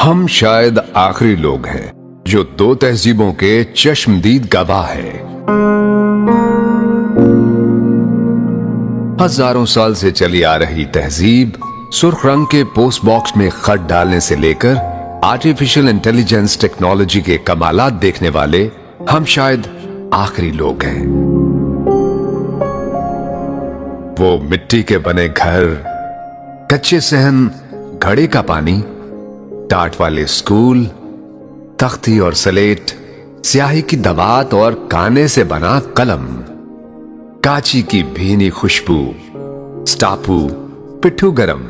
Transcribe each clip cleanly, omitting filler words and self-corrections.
हम शायद आखिरी लोग हैं जो दो तहजीबों के चश्मदीद गवाह हैं। हजारों साल से चली आ रही तहजीब सुर्ख रंग के पोस्ट बॉक्स में खत डालने से लेकर आर्टिफिशियल इंटेलिजेंस टेक्नोलॉजी के कमालात देखने वाले हम शायद आखिरी लोग हैं। वो मिट्टी के बने घर, कच्चे सहन, घड़े का पानी, टाट वाले स्कूल, तख्ती और सलेट, स्याही की दवात और काने से बना कलम, कांची की भीनी खुशबू, स्टापू, पिट्ठू गरम,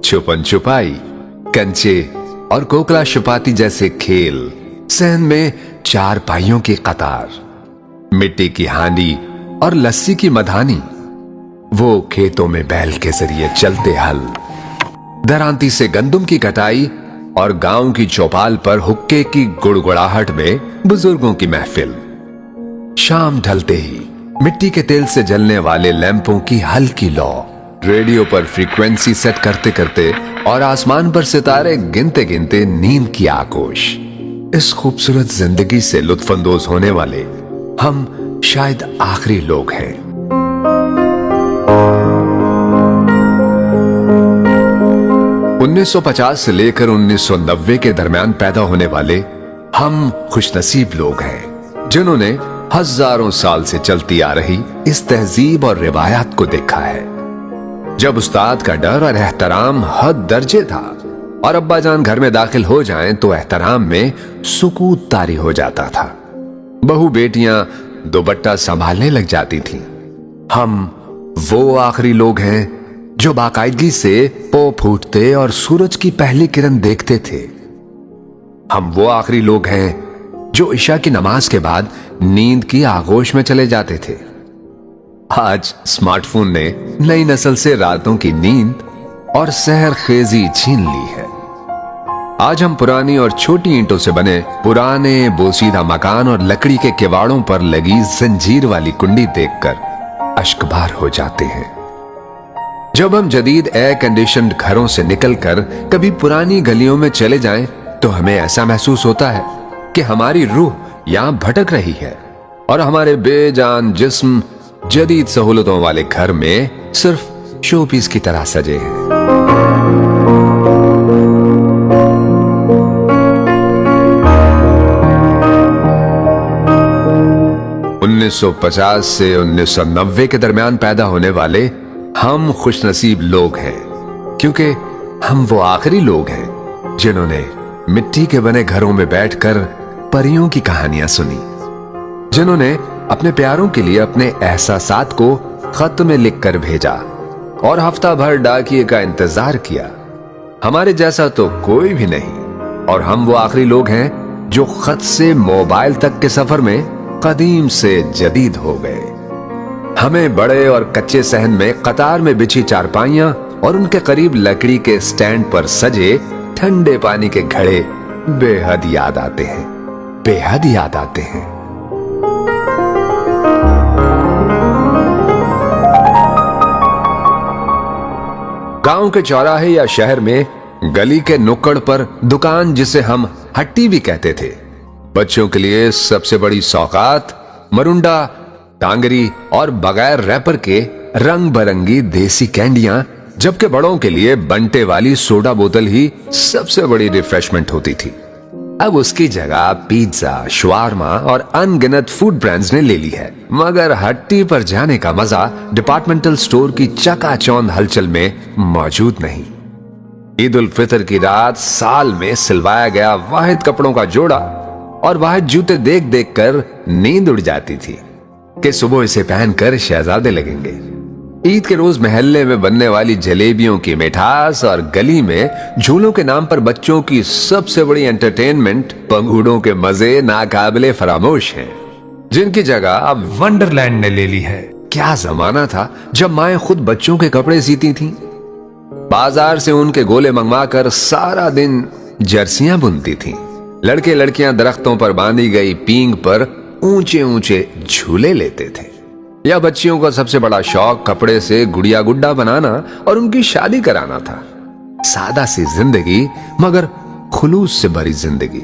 छुपन छुपाई, कंचे और कोकला छुपाती जैसे खेल, सहन में चार पाइयों की कतार, मिट्टी की हांडी और लस्सी की मधानी, वो खेतों में बैल के जरिए चलते हल, दरांती से गंदुम की कटाई और गांव की चौपाल पर हुक्के की गुड़गुड़ाहट में बुजुर्गों की महफिल। शाम ढलते ही मिट्टी के तेल से जलने वाले लैंपों की हल्की लौ, रेडियो पर फ्रीक्वेंसी सेट करते करते और आसमान पर सितारे गिनते गिनते नींद की आगोश। इस खूबसूरत जिंदगी से लुत्फानंदोज होने वाले हम शायद आखिरी लोग हैं। (1950) से लेकर 1990 के दरमियान पैदा होने वाले हम खुशनसीब लोग हैं जिन्होंने हजारों साल से चलती आ रही इस तहजीब और रिवायात को देखा है। जब उस्ताद का डर और एहतराम हद दर्जे था और अब्बा जान घर में दाखिल हो जाएं तो एहतराम में सुकूत तारी हो जाता था। बहू बेटियां दुपट्टा संभालने लग जाती थीं। हम वो आखिरी लोग हैं जो बाकायदगी से पौ फूटते और सूरज की पहली किरण देखते थे। हम वो आखिरी लोग हैं जो इशा की नमाज के बाद नींद की आगोश में चले जाते थे। आज स्मार्टफोन ने नई नस्ल से रातों की नींद और सहर खेजी छीन ली है। आज हम पुरानी और छोटी ईंटों से बने पुराने बोसीदा मकान और लकड़ी के किवाड़ों पर लगी जंजीर वाली कुंडी देखकर अश्कबार हो जाते हैं। जब हम जदीद एयर कंडीशन्ड घरों से निकलकर कभी पुरानी गलियों में चले जाएं, तो हमें ऐसा महसूस होता है कि हमारी रूह यहां भटक रही है और हमारे बेजान जिस्म जदीद सहूलतों वाले घर में सिर्फ शोपीस की तरह सजे हैं। (1950) से 1990 के दरमियान पैदा होने वाले हम खुशनसीब लोग हैं क्योंकि हम वो आखिरी लोग हैं जिन्होंने मिट्टी के बने घरों में बैठकर परियों की कहानियां सुनी, जिन्होंने अपने प्यारों के लिए अपने एहसासात को खत में लिखकर भेजा और हफ्ता भर डाकिए का इंतजार किया। हमारे जैसा तो कोई भी नहीं और हम वो आखिरी लोग हैं जो खत से मोबाइल तक के सफर में कदीम से जदीद हो गए। हमें बड़े और कच्चे सहन में कतार में बिछी चारपाइयां और उनके करीब लकड़ी के स्टैंड पर सजे ठंडे पानी के घड़े बेहद याद आते हैं, बेहद याद आते हैं। गांव के चौराहे या शहर में गली के नुक्कड़ पर दुकान जिसे हम हट्टी भी कहते थे, बच्चों के लिए सबसे बड़ी सौगात मरुंडा, टांगरी और बगैर रैपर के रंग बरंगी देसी कैंडियां, जबकि बड़ों के लिए बंटे वाली सोडा बोतल ही सबसे बड़ी रिफ्रेशमेंट होती थी। अब उसकी जगह पिज्जा, शवारमा और अनगिनत फूड ब्रांड्स ने ले ली है, मगर हट्टी पर जाने का मजा डिपार्टमेंटल स्टोर की चकाचौंध हलचल में मौजूद नहीं। ईद उल फितर की रात साल में सिलवाया गया वाहिद कपड़ों का जोड़ा और वाहिद जूते देख देख कर नींद उड़ जाती थी कि सुबह इसे पहनकर शहजादे लगेंगे। ईद के रोज महल्ले में बनने वाली जलेबियों की मिठास और गली में झूलों के नाम पर बच्चों की सबसे बड़ी एंटरटेनमेंट पंगुड़ों के मजे नाकाबिले फरामोश हैं, जिनकी जगह अब वंडरलैंड ने ले ली है। क्या जमाना था जब माएं खुद बच्चों के कपड़े सीती थीं, बाजार से उनके गोले मंगवाकर सारा दिन जर्सियां बुनती थीं। लड़के लड़कियां दरख्तों पर बांधी गई पींग पर ऊंचे ऊंचे झूले लेते थे। या बच्चियों का सबसे बड़ा शौक कपड़े से गुड़िया गुड्डा बनाना और उनकी शादी कराना था। सादा सी जिंदगी मगर खुलूस से भरी जिंदगी।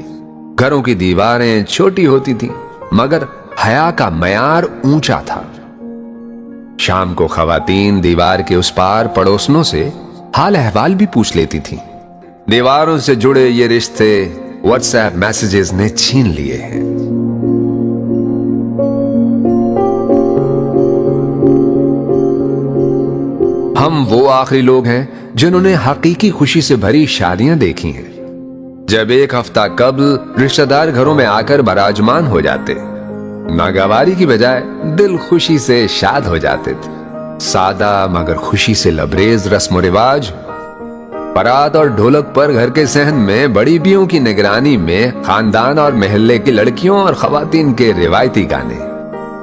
घरों की दीवारें छोटी होती थीं, मगर हया का मयार ऊंचा था। शाम को खवातीन दीवार के उस पार पड़ोसनों से हाल अहवाल भी पूछ लेती थीं। दीवारों से जुड़े ये रिश्ते व्हाट्सएप मैसेजेस ने छीन लिए हैं। हम वो आखिरी लोग हैं जिन्होंने हकीकी खुशी से भरी शादियां देखी हैं, जब एक हफ्ता कबल रिश्तेदार घरों में आकर बराजमान हो जाते, नागवारी की बजाय दिल खुशी से शाद हो जाते थे। सादा मगर खुशी से लबरेज रस्म रिवाज, बारात और ढोलक पर घर के सहन में बड़ी बियों की निगरानी में खानदान और महल्ले की लड़कियों और खवातीन के रिवायती गाने,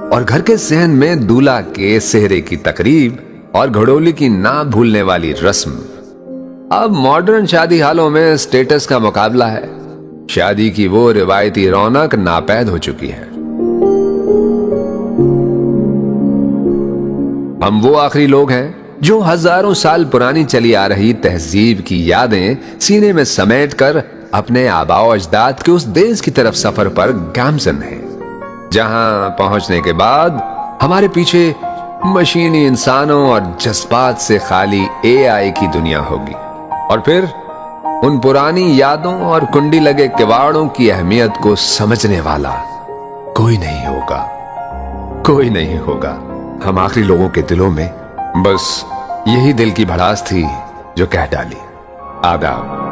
और घर के सहन में दूल्हा के सेहरे की तकरीब और घड़ोली की ना भूलने वाली रस्म। अब मॉडर्न शादी हालों में स्टेटस का मुकाबला है। शादी की वो रिवायती रौनक नापैद हो चुकी है। हम वो आखिरी लोग हैं जो हजारों साल पुरानी चली आ रही तहजीब की यादें सीने में समेट कर अपने आबाओ अजदाद के उस देश की तरफ सफर पर गामजन हैं, जहां पहुंचने के बाद हमारे पीछे मशीनी इंसानों और जज्बात से खाली एआई की दुनिया होगी, और फिर उन पुरानी यादों और कुंडी लगे किवाड़ों की अहमियत को समझने वाला कोई नहीं होगा, कोई नहीं होगा। हम आखिरी लोगों के दिलों में बस यही दिल की भड़ास थी जो कह डाली, आदाब।